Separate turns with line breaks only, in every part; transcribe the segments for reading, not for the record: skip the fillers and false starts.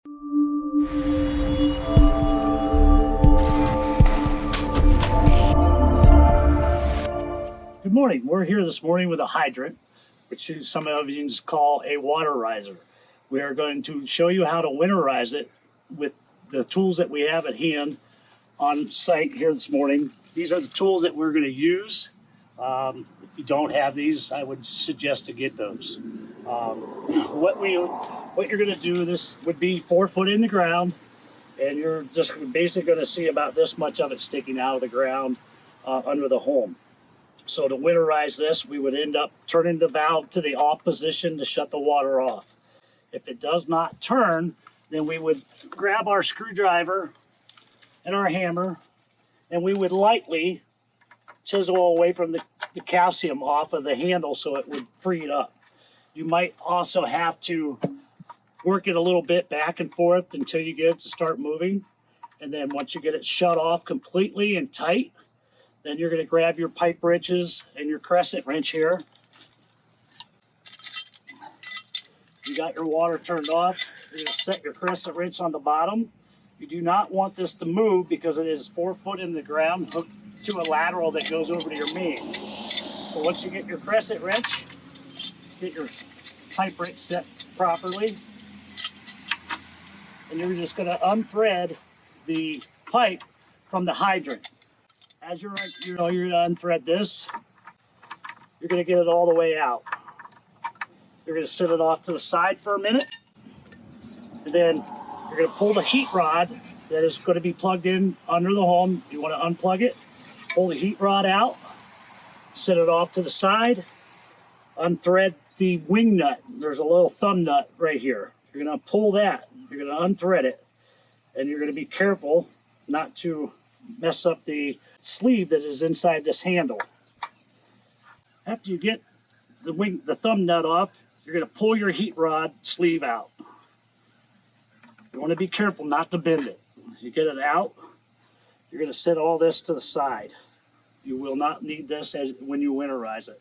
Good morning. We're here this morning with a hydrant, which some of you call a water riser. We are going to show you how to winterize it with the tools that we have at hand on site here this morning. These are the tools that we're going to use. If you don't have these, I would suggest to get those. What you're going to do, this would be 4 foot in the ground, and you're just basically going to see about this much of it sticking out of the ground under the home. So to winterize this, we would end up turning the valve to the off position to shut the water off. If it does not turn, then we would grab our screwdriver and our hammer, and we would lightly chisel away from the calcium off of the handle so it would free it up. You might also have to work it a little bit back and forth until you get it to start moving. And then once you get it shut off completely and tight, then you're going to grab your pipe wrenches and your crescent wrench here. You got your water turned off. You're going to set your crescent wrench on the bottom. You do not want this to move because it is 4 foot in the ground hooked to a lateral that goes over to your main. So once you get your crescent wrench, get your pipe wrench set properly, and you're just going to unthread the pipe from the hydrant. As you're going to unthread this, you're going to get it all the way out. You're going to set it off to the side for a minute, and then you're going to pull the heat rod that is going to be plugged in under the home. You want to unplug it, pull the heat rod out, set it off to the side, unthread the wing nut. There's a little thumb nut right here. You're going to pull that. You're going to unthread it, and you're going to be careful not to mess up the sleeve that is inside this handle. After you get the thumb nut off, you're going to pull your heat rod sleeve out. You want to be careful not to bend it. You get it out, you're going to set all this to the side. You will not need this when you winterize it.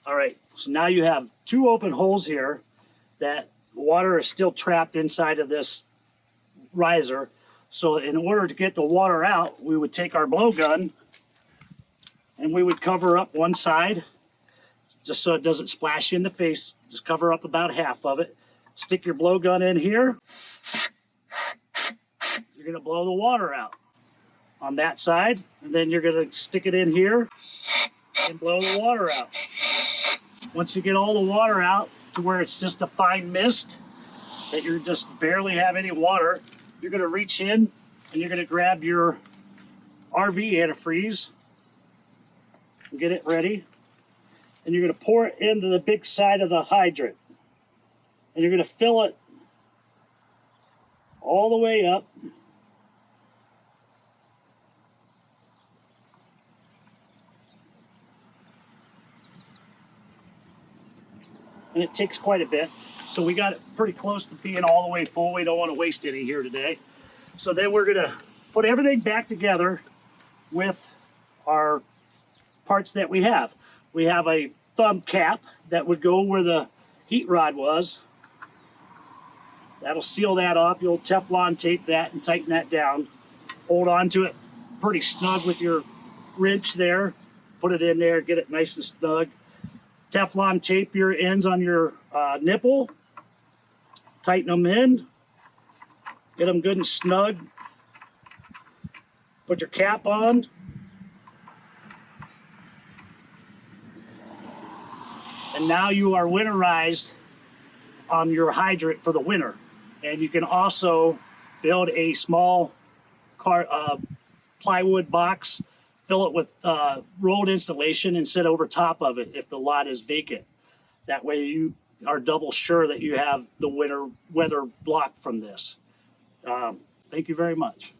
All right, so now you have 2 open holes here that water is still trapped inside of this riser. So in order to get the water out, we would take our blowgun and we would cover up one side just so it doesn't splash you in the face. Just cover up about half of it. Stick your blowgun in here. You're going to blow the water out on that side, and then you're going to stick it in here and blow the water out. Once you get all the water out to where it's just a fine mist, that you just barely have any water, you're going to reach in and you're going to grab your RV antifreeze and get it ready. And you're going to pour it into the big side of the hydrant. And you're going to fill it all the way up. And it takes quite a bit. So we got it pretty close to being all the way full. We don't want to waste any here today. So then we're going to put everything back together with our parts that we have. We have a thumb cap that would go where the heat rod was. That'll seal that off. You'll Teflon tape that and tighten that down. Hold on to it pretty snug with your wrench there. Put it in there, get it nice and snug. Teflon tape your ends on your nipple. Tighten them in. Get them good and snug. Put your cap on. And now you are winterized on your hydrant for the winter. And you can also build a small plywood box, fill it with rolled insulation, and sit over top of it if the lot is vacant. That way you are double sure that you have the winter weather blocked from this. Thank you very much.